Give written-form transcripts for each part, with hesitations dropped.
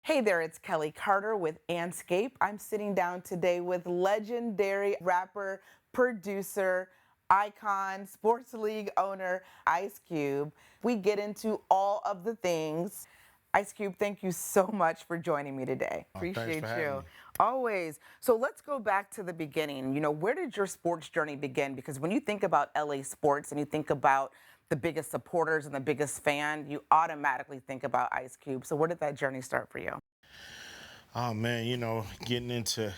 Hey there, it's Kelly Carter with Andscape. I'm sitting down today with legendary rapper, producer, icon, sports league owner, Ice Cube. We get into all of the things. Ice Cube, thank you so much for joining me today. Thanks Appreciate for having you. me. Always. So let's go back to the beginning. Where did your sports journey begin? Because when you think about LA sports and you think about the biggest supporters and the biggest fan, you automatically think about Ice Cube. So where did that journey start for you? Oh man, getting into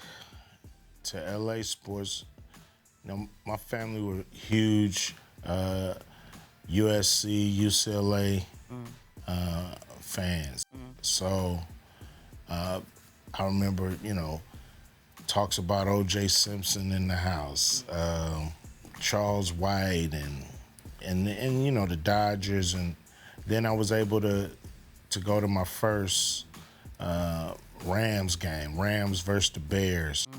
LA sports, my family were huge USC, UCLA fans. So I remember, talks about O.J. Simpson in the house, Charles White, and the Dodgers, and then I was able to go to my first Rams game, Rams versus the Bears. Do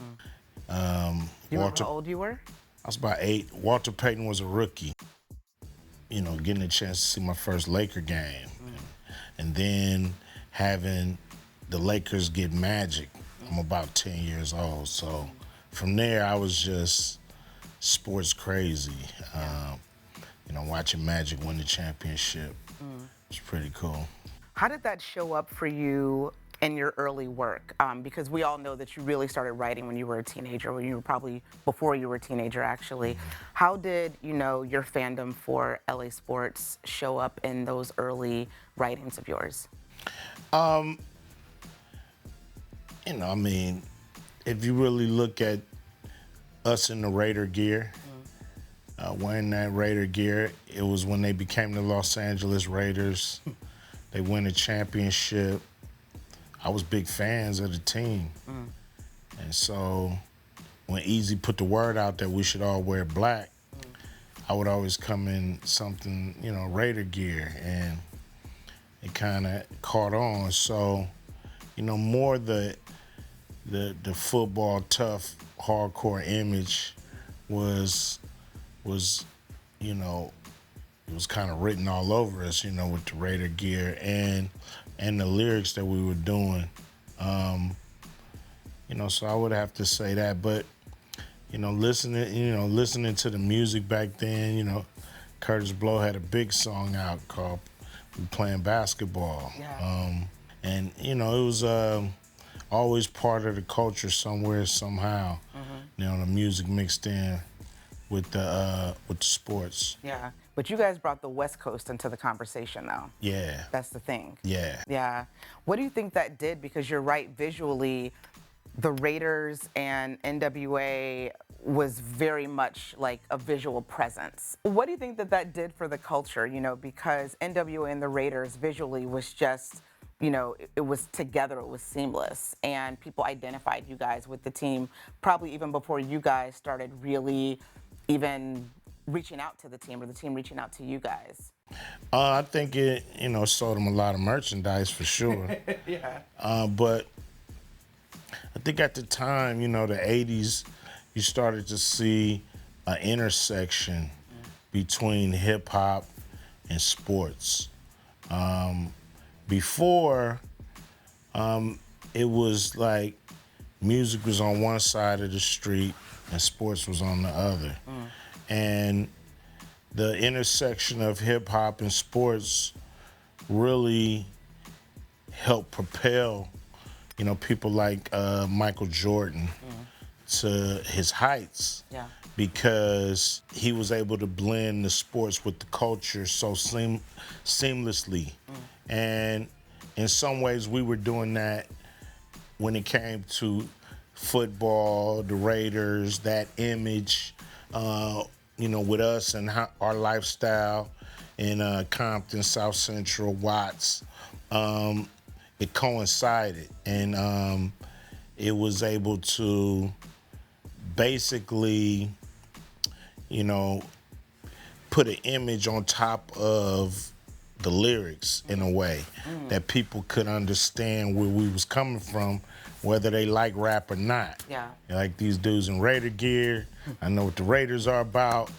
you remember Walter, how old you were? I was about 8. Walter Payton was a rookie. Getting a chance to see my first Laker game, and then having the Lakers get Magic. I'm about 10 years old, so from there I was just sports crazy. Watching Magic win the championship. It's pretty cool. How did that show up for you in your early work? Because we all know that you really started writing when you were a teenager, when you were probably before you were a teenager, actually. How did, your fandom for LA sports show up in those early writings of yours? If you really look at us in the Raider gear, wearing that Raider gear, it was when they became the Los Angeles Raiders. They win a championship. I was big fans of the team. And so when Easy put the word out that we should all wear black, I would always come in something, Raider gear, and it kind of caught on. So, more the football tough, hardcore image was it was kind of written all over us, with the Raider gear and the lyrics that we were doing. So I would have to say that. But, listening to the music back then, Curtis Blow had a big song out called "We Playing Basketball." Yeah. It was always part of the culture somewhere, somehow. The music mixed in with the sports. Yeah. But you guys brought the West Coast into the conversation, though. Yeah. That's the thing. Yeah. Yeah. What do you think that did? Because you're right, visually, the Raiders and NWA was very much like a visual presence. What do you think that did for the culture? Because NWA and the Raiders visually was just, it was together, it was seamless, and people identified you guys with the team probably even before you guys started really even reaching out to the team or the team reaching out to you guys. I think it, sold them a lot of merchandise for sure. Yeah. But I think at the time, the 80s, you started to see an intersection between hip hop and sports. Before, it was like music was on one side of the street and sports was on the other. And the intersection of hip hop and sports really helped propel, people like Michael Jordan to his heights. Yeah. Because he was able to blend the sports with the culture so seamlessly. And in some ways, we were doing that when it came to football, the Raiders, that image, with us and our lifestyle in Compton, South Central, Watts. It coincided, and it was able to basically, put an image on top of the lyrics in a way that people could understand where we was coming from, whether they like rap or not. Yeah. Like these dudes in Raider gear, I know what the Raiders are about,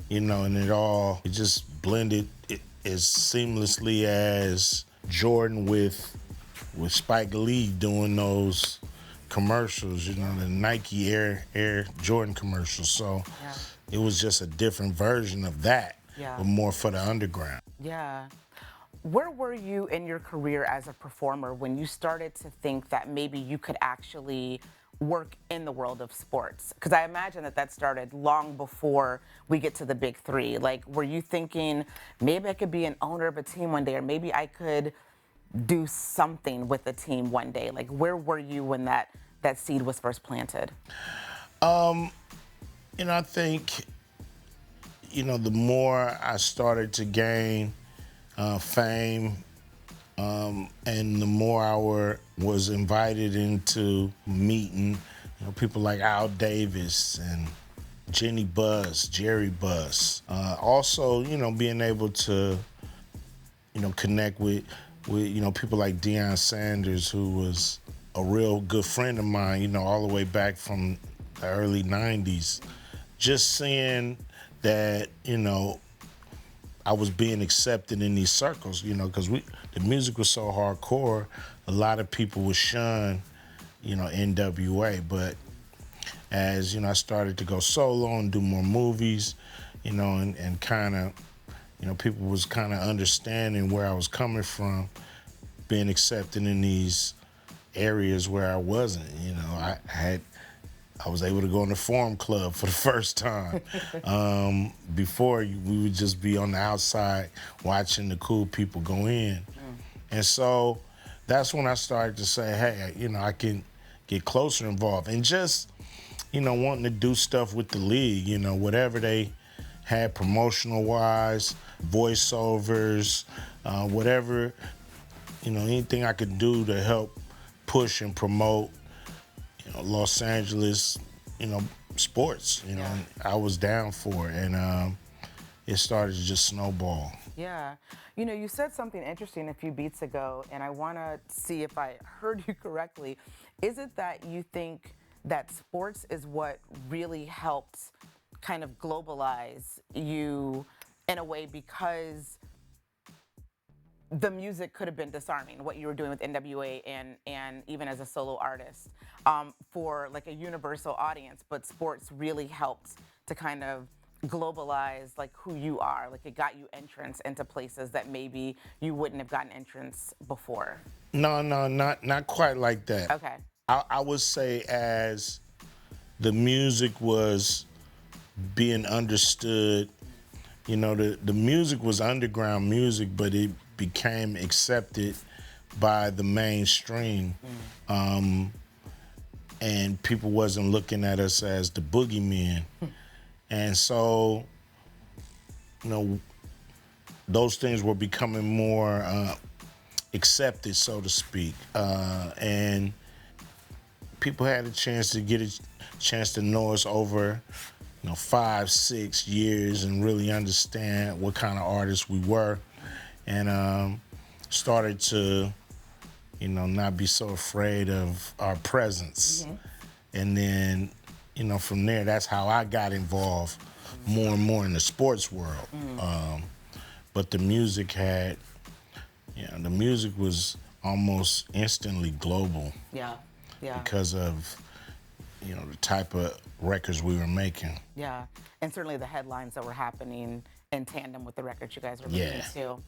and it just blended it as seamlessly as Jordan with with Spike Lee doing those commercials, the Nike Air Jordan commercials. So it was just a different version of that, but more for the underground. Yeah. Where were you in your career as a performer when you started to think that maybe you could actually work in the world of sports? Because I imagine that started long before we get to the Big 3. Like, were you thinking, maybe I could be an owner of a team one day, or maybe I could do something with the team one day? Like, where were you when that seed was first planted? I think, the more I started to gain fame, and the more I was invited into meeting, people like Al Davis and Jenny Buss, Jerry Buss. Also, being able to, connect with people like Deion Sanders, who was a real good friend of mine, all the way back from the early 90s. Just seeing that, I was being accepted in these circles, because the music was so hardcore, a lot of people would shun, NWA. But as, I started to go solo and do more movies, and kind of, people was kind of understanding where I was coming from, being accepted in these areas where I wasn't, I was able to go in the Forum Club for the first time. Before, we would just be on the outside watching the cool people go in. And so that's when I started to say, hey, I can get closer involved. And just, wanting to do stuff with the league, whatever they had promotional-wise, voiceovers, whatever, anything I could do to help push and promote Los Angeles, sports, I was down for it, and it started to just snowball. Yeah. You said something interesting a few beats ago, and I want to see if I heard you correctly. Is it that you think that sports is what really helped kind of globalize you in a way, because the music could have been disarming, what you were doing with NWA and even as a solo artist, for like a universal audience, but sports really helped to kind of globalize like who you are. Like, it got you entrance into places that maybe you wouldn't have gotten entrance before? No, not quite like that. Okay. I would say as the music was being understood, the music was underground music, but it became accepted by the mainstream. And people wasn't looking at us as the boogeymen. And so, those things were becoming more accepted, so to speak. And people had a chance to get a chance to know us over 5-6 years and really understand what kind of artists we were, and started to not be so afraid of our presence. And then from there, that's how I got involved more and more in the sports world. But the music had, the music was almost instantly global. Yeah. Because of the type of records we were making. Yeah, and certainly the headlines that were happening in tandem with the records you guys were making too.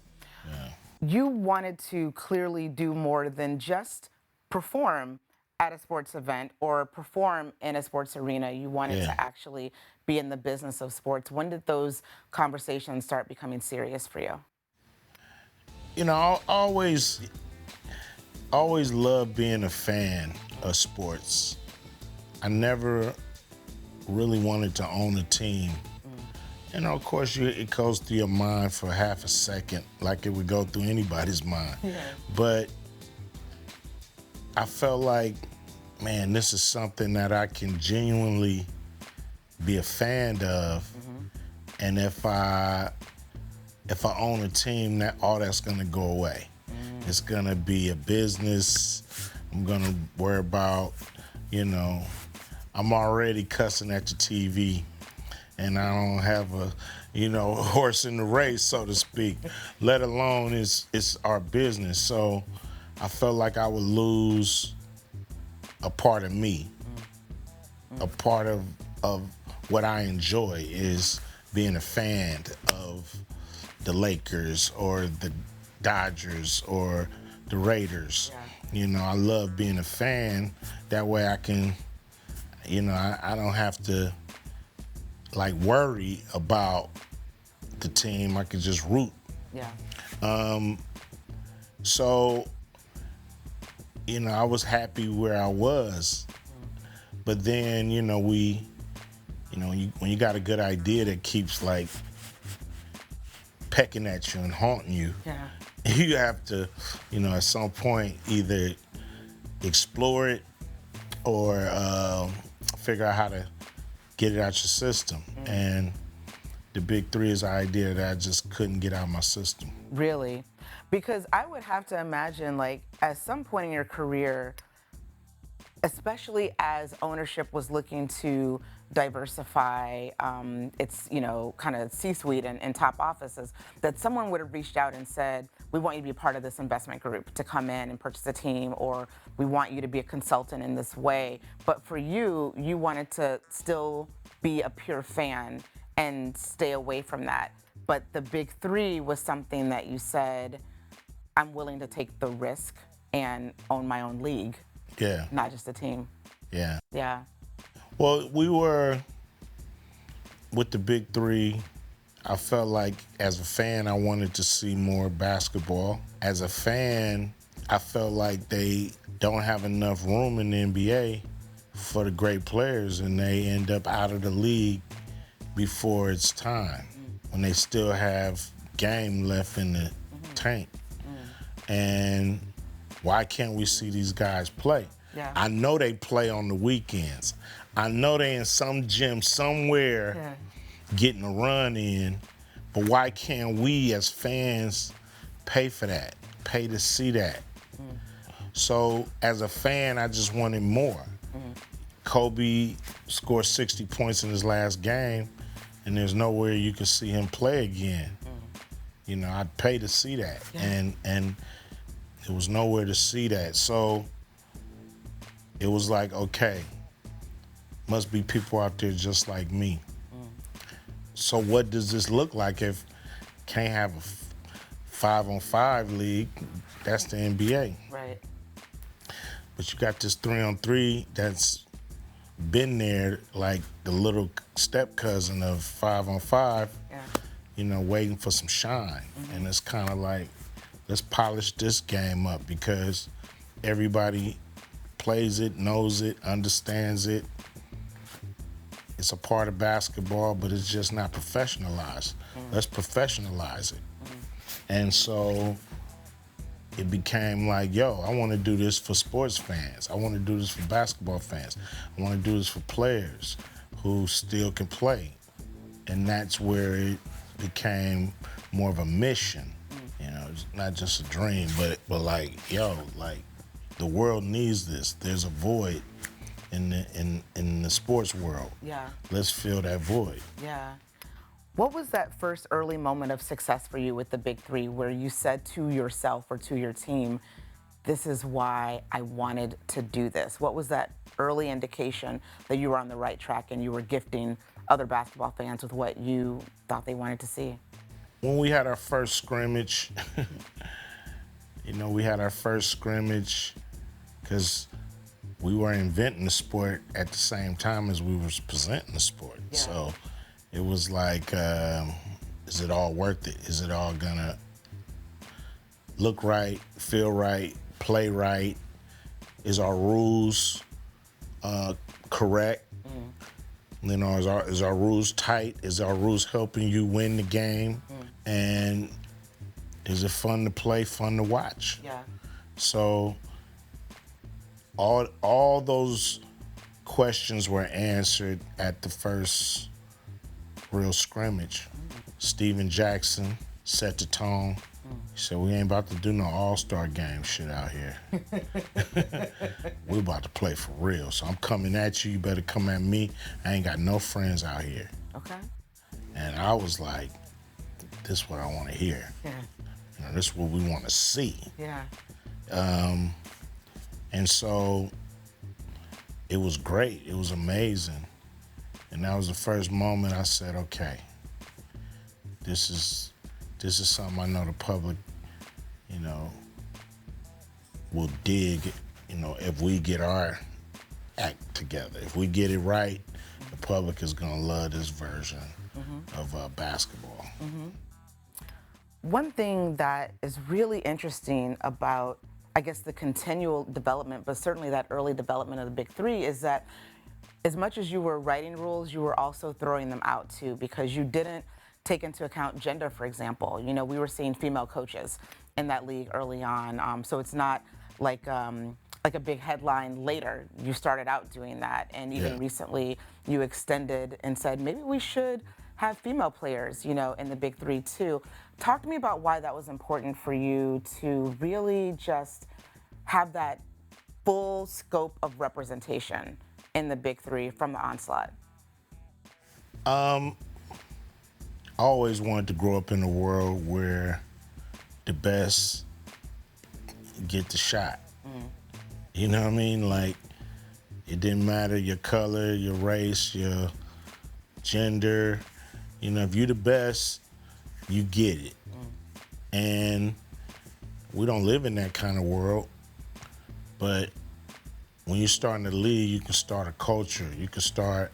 Yeah. You wanted to clearly do more than just perform at a sports event or perform in a sports arena. You wanted to actually be in the business of sports. When did those conversations start becoming serious for you? I always loved being a fan of sports. I never really wanted to own a team. Of course, it goes through your mind for half a second, like it would go through anybody's mind. But I felt like, man, this is something that I can genuinely be a fan of. And if I own a team, all that's gonna go away. It's gonna be a business. I'm gonna worry about, I'm already cussing at the TV, and I don't have a, horse in the race, so to speak, let alone it's our business. So I felt like I would lose a part of me. A part of what I enjoy is being a fan of the Lakers or the Dodgers or the Raiders. Yeah. You know, I love being a fan. That way I can, you know, I don't have to like worry about the team. I can just root. Yeah. So, you know, I was happy where I was. But then, you know, when you got a good idea that keeps like pecking at you and haunting you, Yeah. you have to, you know, at some point either explore it or figure out how to get it out your system. And the Big 3 is an idea that I just couldn't get out of my system. Really? Because I would have to imagine, like, at some point in your career, especially as ownership was looking to diversify its, you know, kind of C-suite and top offices, that someone would have reached out and said, we want you to be a part of this investment group to come in and purchase a team, or we want you to be a consultant in this way. But for you, you wanted to still be a pure fan and stay away from that. But the Big 3 was something that you said, I'm willing to take the risk and own my own league. Yeah. Not just a team. Yeah. Yeah. Well, we were with the Big 3. I felt like as a fan, I wanted to see more basketball. As a fan, I felt like they don't have enough room in the NBA for the great players, and they end up out of the league before it's time, when they still have game left in the tank. And why can't we see these guys play? Yeah. I know they play on the weekends. I know they in some gym somewhere getting a run in, but why can't we as fans pay for that, pay to see that? So as a fan, I just wanted more. Kobe scored 60 points in his last game, and there's nowhere you can see him play again. You know, I'd pay to see that, and there was nowhere to see that. So it was like, okay, must be people out there just like me. So what does this look like if can't have a 5-on-5 league? That's the NBA. Right. But you got this 3-on-3 that's been there, like the little step cousin of 5-on-5, you know, waiting for some shine. And it's kind of like, let's polish this game up because everybody plays it, knows it, understands it. It's a part of basketball, but it's just not professionalized. Let's professionalize it. And so it became like, yo, I want to do this for sports fans. I want to do this for basketball fans. I want to do this for players who still can play. And that's where it became more of a mission. You know, it's not just a dream, but like, yo, like the world needs this. There's a void in the sports world. Yeah. Let's fill that void. Yeah. What was that first early moment of success for you with the Big 3 where you said to yourself or to your team, this is why I wanted to do this? What was that early indication that you were on the right track and you were gifting other basketball fans with what you thought they wanted to see? When we had our first scrimmage, you know, we had our first scrimmage because we were inventing the sport at the same time as we were presenting the sport. Yeah. So it was like, is it all worth it? Is it all gonna look right, feel right, play right? Is our rules correct? You know, is our rules tight? Is our rules helping you win the game? And is it fun to play, fun to watch? Yeah. So all those questions were answered at the first real scrimmage. Steven Jackson set the tone. He said, we ain't about to do no all-star game shit out here. We're about to play for real. So I'm coming at you. You better come at me. I ain't got no friends out here. Okay. And I was like, this is what I want to hear. Yeah. You know, this is what we want to see. Yeah. And so it was great. It was amazing. And that was the first moment I said, okay, this is something I know the public, you know, will dig, you know, if we get our act together. If we get it right, the public is gonna love this version of basketball. One thing that is really interesting about, I guess, the continual development, but certainly that early development of the Big Three, is that as much as you were writing rules, you were also throwing them out too, because you didn't take into account gender, for example. You know, we were seeing female coaches in that league early on, so it's not like a big headline later. You started out doing that, and even recently you extended and said maybe we should have female players, you know, in the Big Three too. Talk to me about why that was important for you to really just have that full scope of representation in the Big Three from the onslaught. I always wanted to grow up in a world where the best get the shot. You know what I mean? Like, it didn't matter your color, your race, your gender. You know, if you're the best, you get it. And we don't live in that kind of world. But when you start in the league, you can start a culture. You can start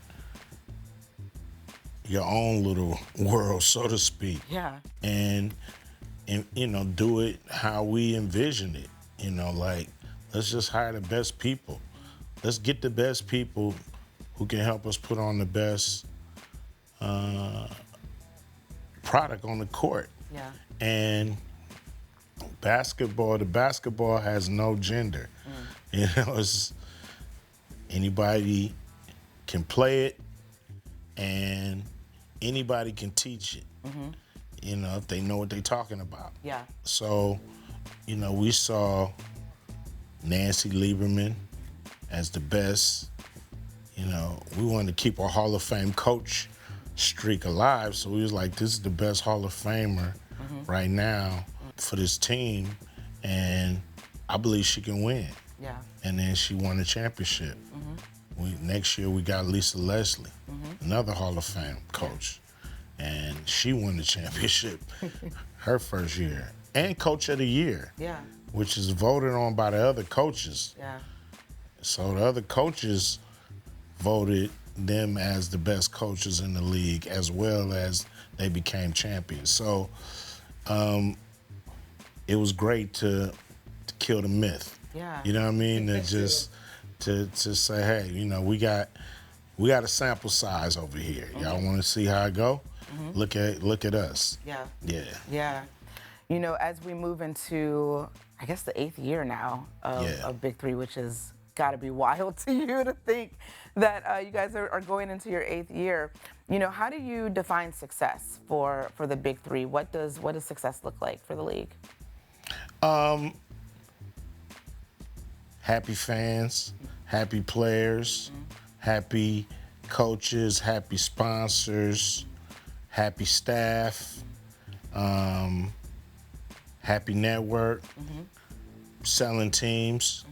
your own little world, so to speak. Yeah. And you know, do it how we envision it. You know, like, let's just hire the best people. Let's get the best people who can help us put on the best product on the court. Yeah. And the basketball has no gender. You know, it's anybody can play it and anybody can teach it. You know, if they know what they're talking about. Yeah. So, you know, we saw Nancy Lieberman as the best. You know, we wanted to keep our Hall of Fame coach streak alive, so we was like, this is the best Hall of Famer right now for this team, and I believe she can win. Yeah. And then she won the championship. Next year we got Lisa Leslie, another Hall of Fame coach, and she won the championship her first year, and Coach of the Year. Yeah. Which is voted on by the other coaches. Yeah. So the other coaches voted them as the best coaches in the league, as well as they became champions. So it was great to kill the myth. Yeah. You know what I mean? To say, hey, you know, we got a sample size over here. Y'all want to see how it go? Look at us. Yeah. Yeah. Yeah. You know, as we move into, I guess, the 8th year now of Big Three, which has got to be wild to you to think that you guys are going into your 8th year. You know, how do you define success for the Big Three? What does success look like for the league? Happy fans, happy players, happy coaches, happy sponsors, happy staff, happy network, selling teams.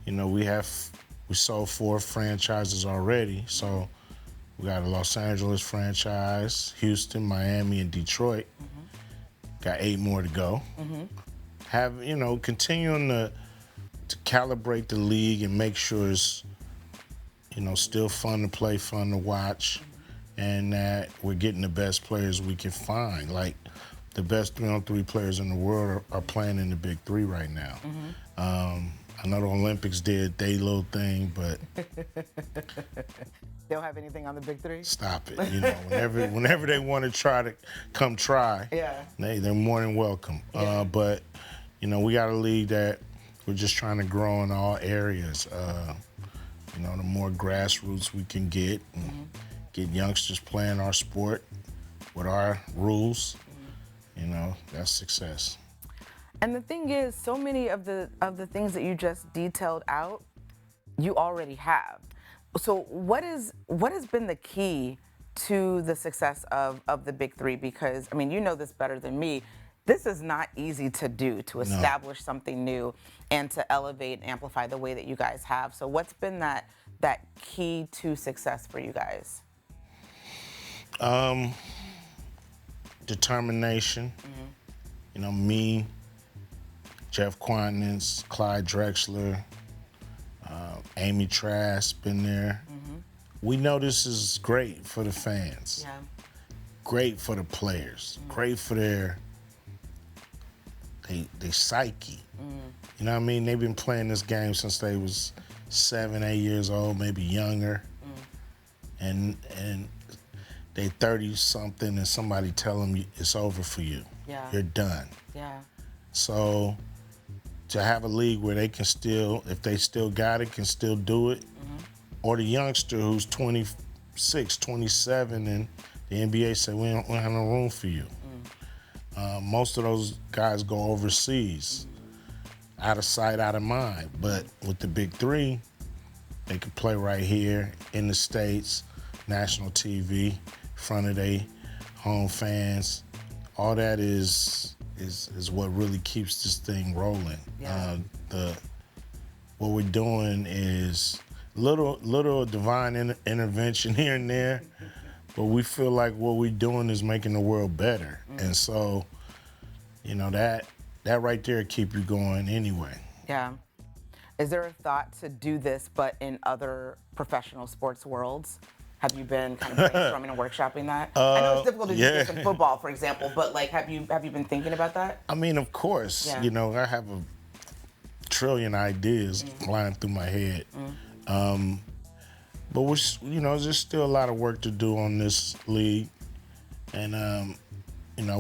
You know, we sold 4 franchises already, so we got a Los Angeles franchise, Houston, Miami, and Detroit. Got 8 more to go. Have, you know, continuing to calibrate the league and make sure it's, you know, still fun to play, fun to watch, and that we're getting the best players we can find. Like, the best 3-on-3 players in the world are playing in the Big Three right now. I know the Olympics did their little thing, but They don't have anything on the Big Three? stop it. You know, whenever they want to try to come try, Yeah. they're more than welcome. But, you know, we got a league that we're just trying to grow in all areas. You know, the more grassroots we can get and get youngsters playing our sport with our rules, you know, that's success. And the thing is, so many of the things that you just detailed out, you already have. So what has been the key to the success of the Big Three? Because, I mean, you know this better than me. This is not easy to do, to establish something new and to elevate and amplify the way that you guys have. So what's been that key to success for you guys? Determination. You know, me, Jeff Quantness, Clyde Drexler, Amy Trask been there. We know this is great for the fans. Yeah. Great for the players. Great for their psyche. You know what I mean? They've been playing this game since they was 7, 8 years old, maybe younger. And they 30-something and somebody tell them it's over for you. Yeah. You're done. Yeah. So to have a league where they can still, if they still got it, can still do it, or the youngster who's 26, 27, and the NBA said, we don't have no room for you. Most of those guys go overseas, out of sight, out of mind. But with the Big 3, they can play right here in the States, national TV, in front of their home fans. All that is what really keeps this thing rolling. Yeah. What we're doing is little divine intervention here and there, but we feel like what we're doing is making the world better. And so, you know, that right there keep you going anyway. Yeah. Is there a thought to do this, but in other professional sports worlds? Have you been kind of brainstorming and workshopping that? I know it's difficult to do this in football, for example, but like, have you been thinking about that? I mean, of course. Yeah. You know, I have a trillion ideas flying through my head. But you know, there's still a lot of work to do on this league, and you know, I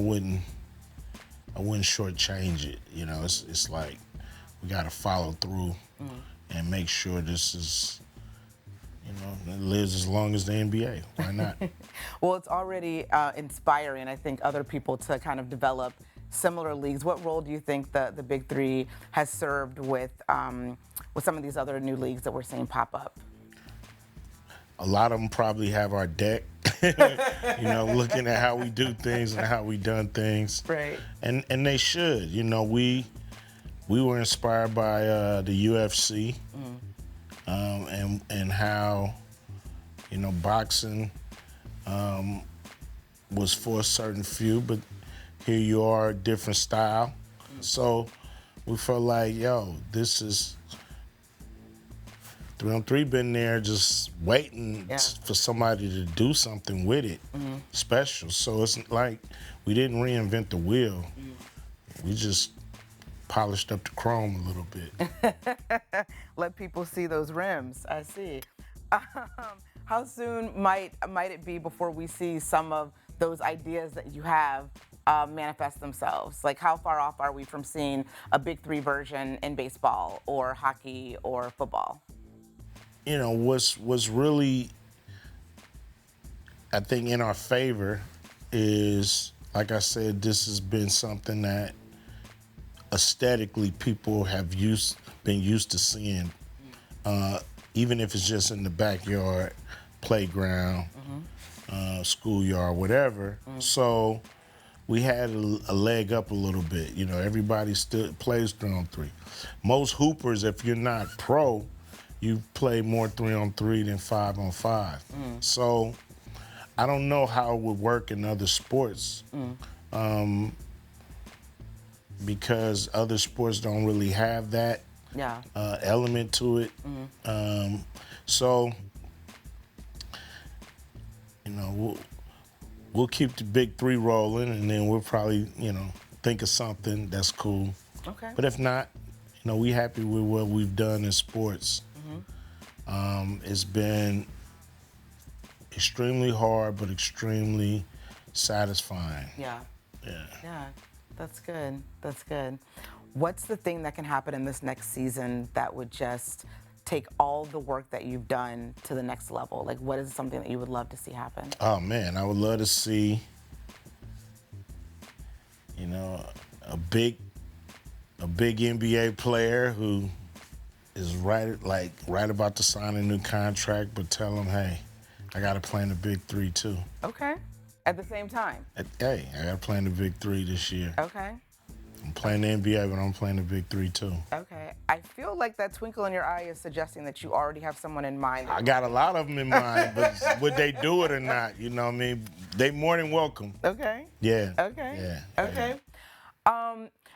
wouldn't shortchange it. You know, it's like we got to follow through and make sure this is, you know, it lives as long as the NBA. Why not? Well, it's already inspiring, I think, other people to kind of develop similar leagues. What role do you think the Big 3 has served with some of these other new leagues that we're seeing pop up? A lot of them probably have our deck, you know, looking at how we do things and how we done things. Right. And they should. You know, we were inspired by the UFC and how, you know, boxing was for a certain few, but here you are, a different style. So we felt like, yo, this is 3-on-3 been there just waiting for somebody to do something with it special. So it's like we didn't reinvent the wheel. We just polished up the chrome a little bit. Let people see those rims. I see. How soon might it be before we see some of those ideas that you have manifest themselves? Like, how far off are we from seeing a Big 3 version in baseball or hockey or football? You know, what's really, I think, in our favor is, like I said, this has been something that aesthetically people have been used to seeing, even if it's just in the backyard, playground, schoolyard, whatever. So we had a leg up a little bit. You know, everybody still plays 3-on-3. Most hoopers, if you're not pro, you play more 3-on-3 than 5-on-5. So I don't know how it would work in other sports because other sports don't really have that element to it. So, you know, we'll keep the Big 3 rolling, and then we'll probably, you know, think of something that's cool. Okay. But if not, you know, we happy with what we've done in sports. It's been extremely hard, but extremely satisfying. Yeah. Yeah. Yeah. That's good. That's good. What's the thing that can happen in this next season that would just take all the work that you've done to the next level? Like, what is something that you would love to see happen? Oh man, I would love to see, you know, a big NBA player who is right about to sign a new contract, but tell them, hey, I got to play in the Big 3 too. Okay. At the same time? Hey, I got to play in the Big 3 this year. Okay. I'm playing the NBA, but I'm playing the Big 3 too. Okay. I feel like that twinkle in your eye is suggesting that you already have someone in mind. I got a lot of them in mind, but would they do it or not? You know what I mean? They more than welcome. Okay. Yeah. Okay. Yeah. Okay.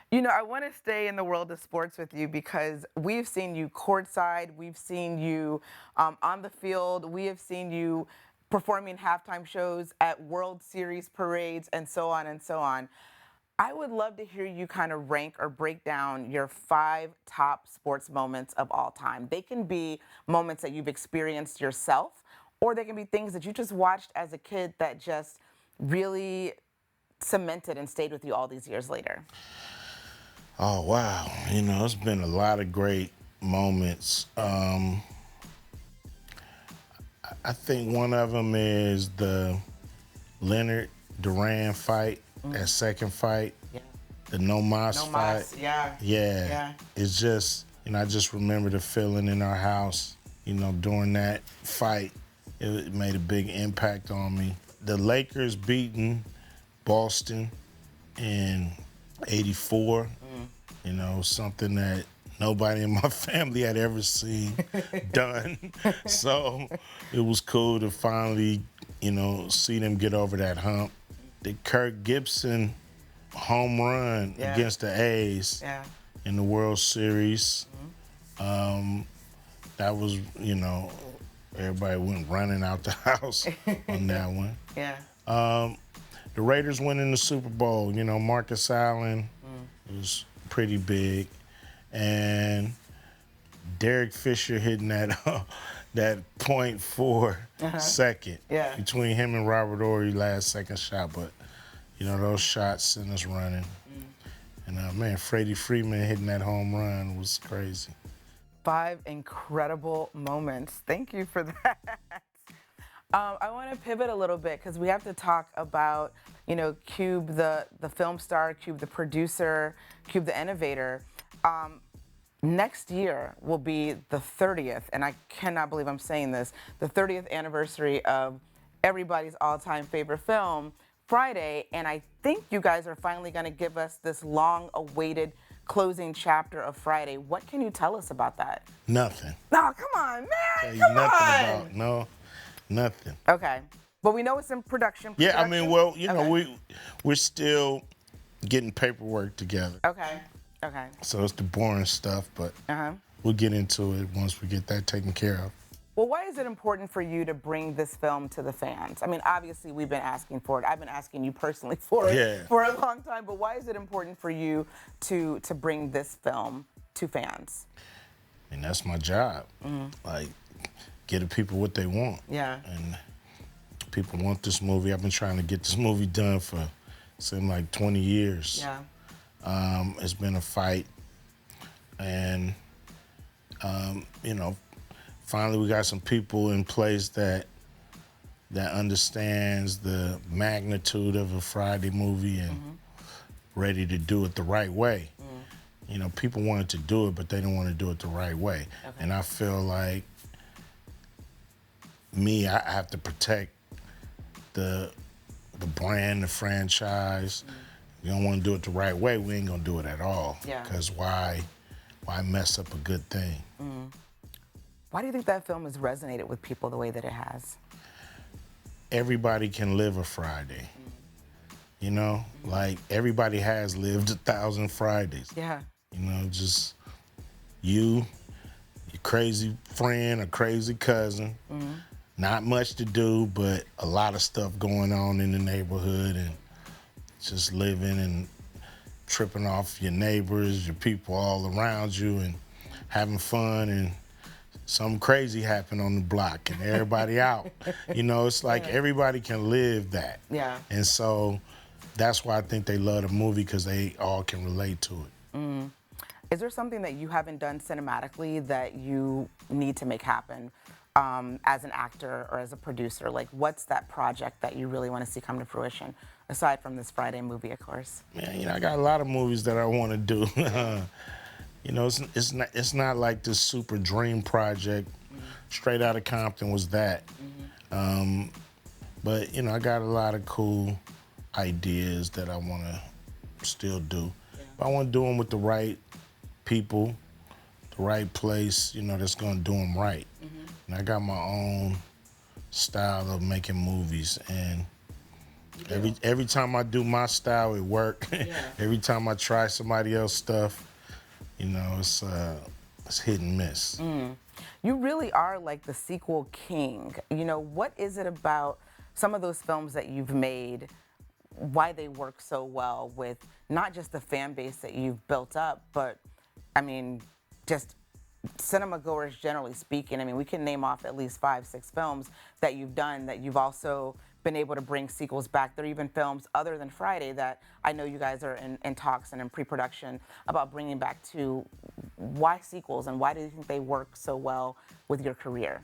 You know, I want to stay in the world of sports with you because we've seen you courtside, we've seen you on the field, we have seen you performing halftime shows at World Series parades, and so on and so on. I would love to hear you kind of rank or break down your 5 top sports moments of all time. They can be moments that you've experienced yourself, or they can be things that you just watched as a kid that just really cemented and stayed with you all these years later. Oh, wow. You know, it's been a lot of great moments. I think one of them is the Leonard Duran fight, that second fight, the No Mas fight. Yeah. It's just, you know, I just remember the feeling in our house, you know, during that fight. It made a big impact on me. The Lakers beating Boston in '84, you know, something that nobody in my family had ever seen done. So it was cool to finally, you know, see them get over that hump. The Kirk Gibson home run against the A's in the World Series. That was, you know, everybody went running out the house on that one. The Raiders winning the Super Bowl, you know, Marcus Allen was pretty big. And Derek Fisher hitting that that .4 second between him and Robert Ory, last second shot. But, you know, those shots sent us running. And, man, Freddie Freeman hitting that home run was crazy. 5 incredible moments. Thank you for that. I want to pivot a little bit because we have to talk about, you know, Cube, the film star, Cube, the producer, Cube, the innovator. Next year will be the 30th, and I cannot believe I'm saying this, the 30th anniversary of everybody's all-time favorite film, Friday, and I think you guys are finally going to give us this long-awaited closing chapter of Friday. What can you tell us about that? Nothing. No, come on, man. Tell you Come nothing on. about, no, nothing. Okay, but we know it's in production. Yeah, I mean, well, you know, we're still getting paperwork together. Okay. So it's the boring stuff, but we'll get into it once we get that taken care of. Well, why is it important for you to bring this film to the fans? I mean, obviously, we've been asking for it. I've been asking you personally for it for a long time, but why is it important for you to bring this film to fans? And that's my job. Like, get the people what they want. Yeah. And people want this movie. I've been trying to get this movie done for, seemed like 20 years. Yeah. It's been a fight. And, you know, finally we got some people in place that understands the magnitude of a Friday movie and ready to do it the right way. You know, people wanted to do it, but they didn't want to do it the right way. And I feel like I have to protect the brand, the franchise. You don't want to do it the right way, we ain't gonna do it at all. Because why mess up a good thing? Why do you think that film has resonated with people the way that it has? Everybody can live a Friday. You know, like everybody has lived 1,000 Fridays. Yeah. You know, just you, your crazy friend or crazy cousin, not much to do, but a lot of stuff going on in the neighborhood and just living and tripping off your neighbors, your people all around you and having fun, and something crazy happened on the block and everybody out. You know, it's like everybody can live that. Yeah. And so that's why I think they love the movie, because they all can relate to it. Is there something that you haven't done cinematically that you need to make happen as an actor or as a producer? Like, what's that project that you really want to see come to fruition, aside from this Friday movie, of course? Man, you know, I got a lot of movies that I want to do. You know, it's not like this super dream project. Straight Outta Compton was that. But But, you know, I got a lot of cool ideas that I want to still do. Yeah. But I want to do them with the right people, the right place, you know, that's going to do them right. And I got my own style of making movies, and every time I do my style, it work. Yeah. Every time I try somebody else's stuff, you know, it's hit and miss. You really are like the sequel king. You know, what is it about some of those films that you've made, why they work so well with not just the fan base that you've built up, but I mean, just cinema goers generally speaking? I mean, we can name off at least 5, 6 films that you've done that you've also been able to bring sequels back. There are even films other than Friday that I know you guys are in talks and in pre-production about bringing back too. Why sequels, and why do you think they work so well with your career?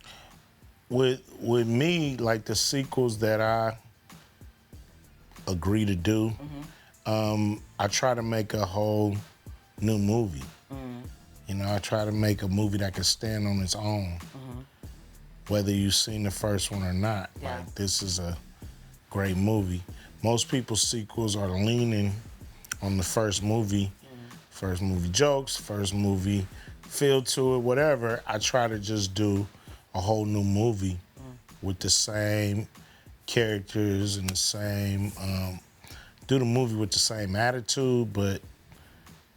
With me, like the sequels that I agree to do, I try to make a whole new movie. You know, I try to make a movie that can stand on its own, whether you've seen the first one or not. Yeah. Like, this is a great movie. Most people's sequels are leaning on the first movie jokes, first movie feel to it, whatever. I try to just do a whole new movie with the same characters and the same, do the movie with the same attitude, but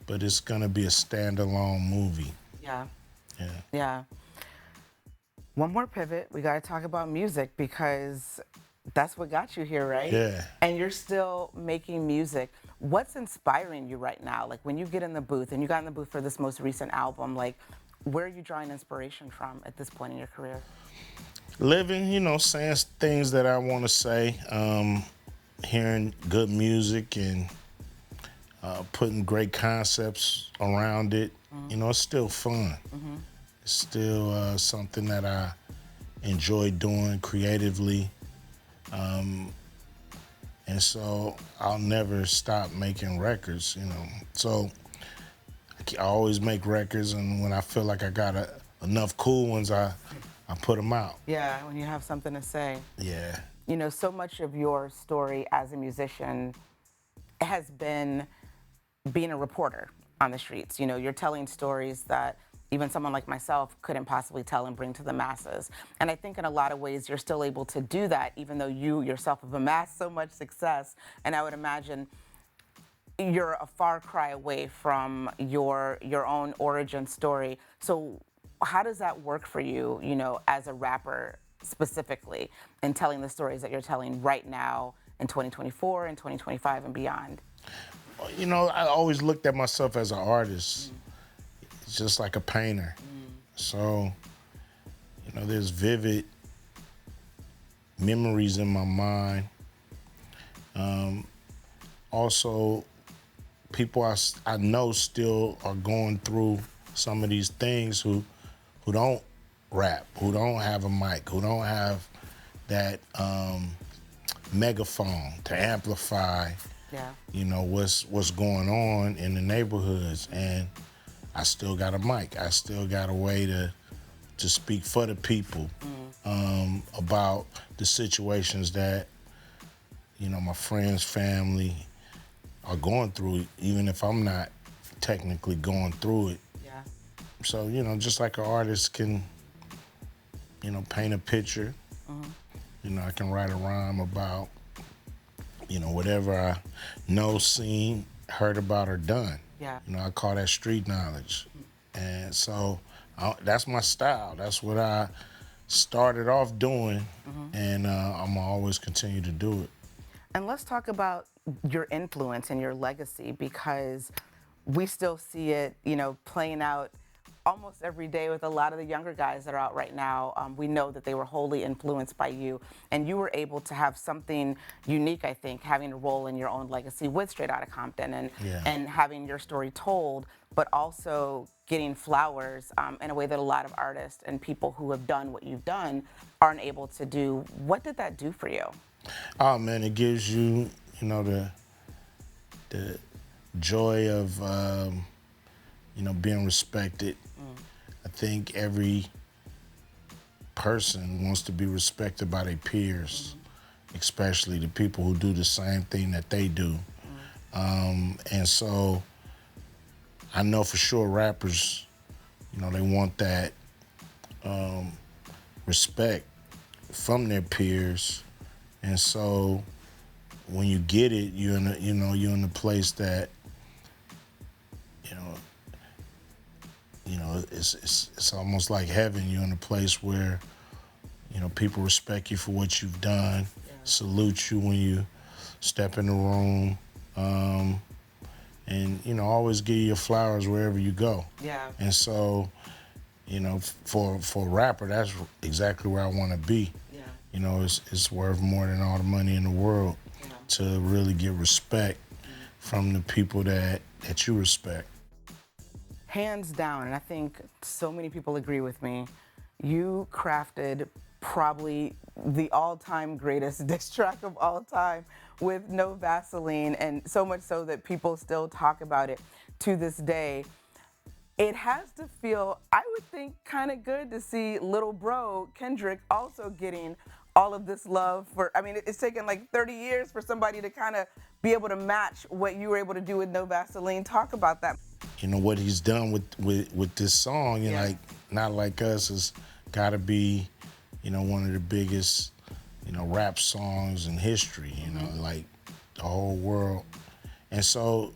it's gonna be a standalone movie. Yeah. Yeah. Yeah. One more pivot. We got to talk about music because that's what got you here, right? Yeah. And you're still making music. What's inspiring you right now? Like when you get in the booth, and you got in the booth for this most recent album, like where are you drawing inspiration from at this point in your career? Living, you know, saying things that I want to say, hearing good music and putting great concepts around it. You know, it's still fun. It's still something that I enjoy doing creatively. And so I'll never stop making records, you know. So I always make records, and when I feel like I got enough cool ones, I put them out. Yeah, when you have something to say. Yeah. You know, so much of your story as a musician has been being a reporter on the streets. You know, you're telling stories that even someone like myself couldn't possibly tell and bring to the masses. And I think in a lot of ways you're still able to do that, even though you yourself have amassed so much success. And I would imagine you're a far cry away from your own origin story. So how does that work for you, you know, as a rapper specifically, in telling the stories that you're telling right now in 2024 and 2025 and beyond? You know, I always looked at myself as an artist, just like a painter. So, you know, there's vivid memories in my mind. Also, people I know still are going through some of these things who don't rap, who don't have a mic, who don't have that megaphone to amplify, you know, what's going on in the neighborhoods. And I still got a mic. I still got a way to speak for the people about the situations that, you know, my friends, family are going through, even if I'm not technically going through it. Yeah. So, you know, just like an artist can, you know, paint a picture, you know, I can write a rhyme about, you know, whatever I know, seen, heard about, or done. Yeah. You know, I call that street knowledge. And so that's my style. That's what I started off doing, and I'm gonna always continue to do it. And let's talk about your influence and your legacy, because we still see it, you know, playing out almost every day with a lot of the younger guys that are out right now. We know that they were wholly influenced by you, and you were able to have something unique, I think, having a role in your own legacy with Straight Outta Compton and having your story told, but also getting flowers in a way that a lot of artists and people who have done what you've done aren't able to do. What did that do for you? Oh man, it gives you, you know, the joy of, you know, being respected. I think every person wants to be respected by their peers. especially the people who do the same thing that they do. And so I know for sure rappers, you know, they want that respect from their peers. And so when you get it, you're in a, you know, you're in a place that, it's almost like heaven. You're in a place where, you know, people respect you for what you've done, salute you when you step in the room, and, you know, always give you your flowers wherever you go. Yeah. And so, you know, for a rapper, that's exactly where I want to be. Yeah. You know, it's worth more than all the money in the world to really get respect from the people that you respect. Hands down, and I think so many people agree with me, you crafted probably the all-time greatest diss track of all time with No Vaseline, and so much so that people still talk about it to this day. It has to feel, I would think, kind of good to see little bro Kendrick also getting all of this love for, I mean, it's taken like 30 years for somebody to kind of be able to match what you were able to do with No Vaseline. Talk about that. You know, what he's done with this song, and like Not Like Us has got to be, you know, one of the biggest, you know, rap songs in history, you know, like the whole world. And so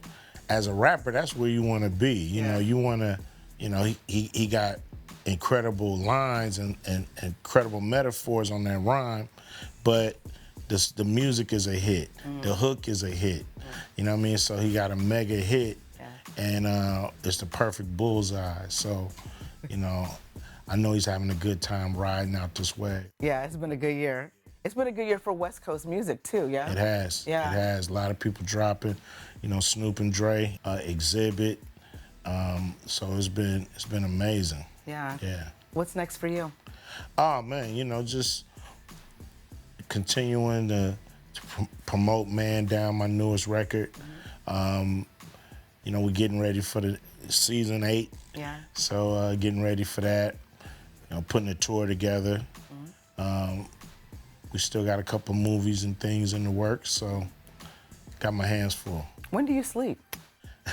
as a rapper, that's where you want to be. You know, you want to, you know, he got incredible lines and incredible metaphors on that rhyme, but the music is a hit. The hook is a hit. You know what I mean? So he got a mega hit, and it's the perfect bullseye. So, you know, I know he's having a good time riding out this way. Yeah, it's been a good year. It's been a good year for West Coast music too, yeah? It has. Yeah. It has. A lot of people dropping, you know, Snoop and Dre, Exhibit. So it's been amazing. Yeah. Yeah. What's next for you? Oh man, you know, just continuing to promote Man Down, my newest record. You know, we're getting ready for the season 8. Yeah. So getting ready for that. You know, putting a tour together. We still got a couple movies and things in the works, so got my hands full. When do you sleep?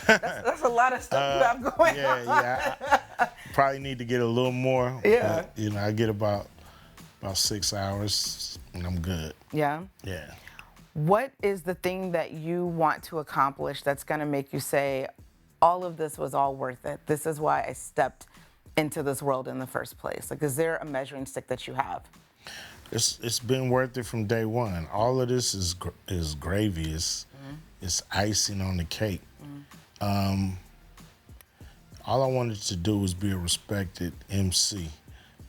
That's a lot of stuff you have going on. Yeah. I probably need to get a little more. Yeah. But, you know, I get about 6 hours and I'm good. Yeah? Yeah. What is the thing that you want to accomplish that's going to make you say, all of this was all worth it? This is why I stepped into this world in the first place. Like, is there a measuring stick that you have? It's been worth it from day one. All of this is gravy. It's icing on the cake. All I wanted to do was be a respected MC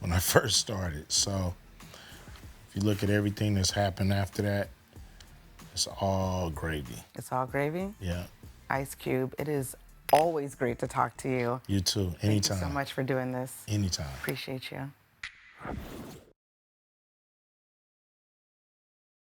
when I first started. So if you look at everything that's happened after that, it's all gravy. It's all gravy? Yeah. Ice Cube, it is always great to talk to you. You too. Anytime. Thank you so much for doing this. Anytime. Appreciate you.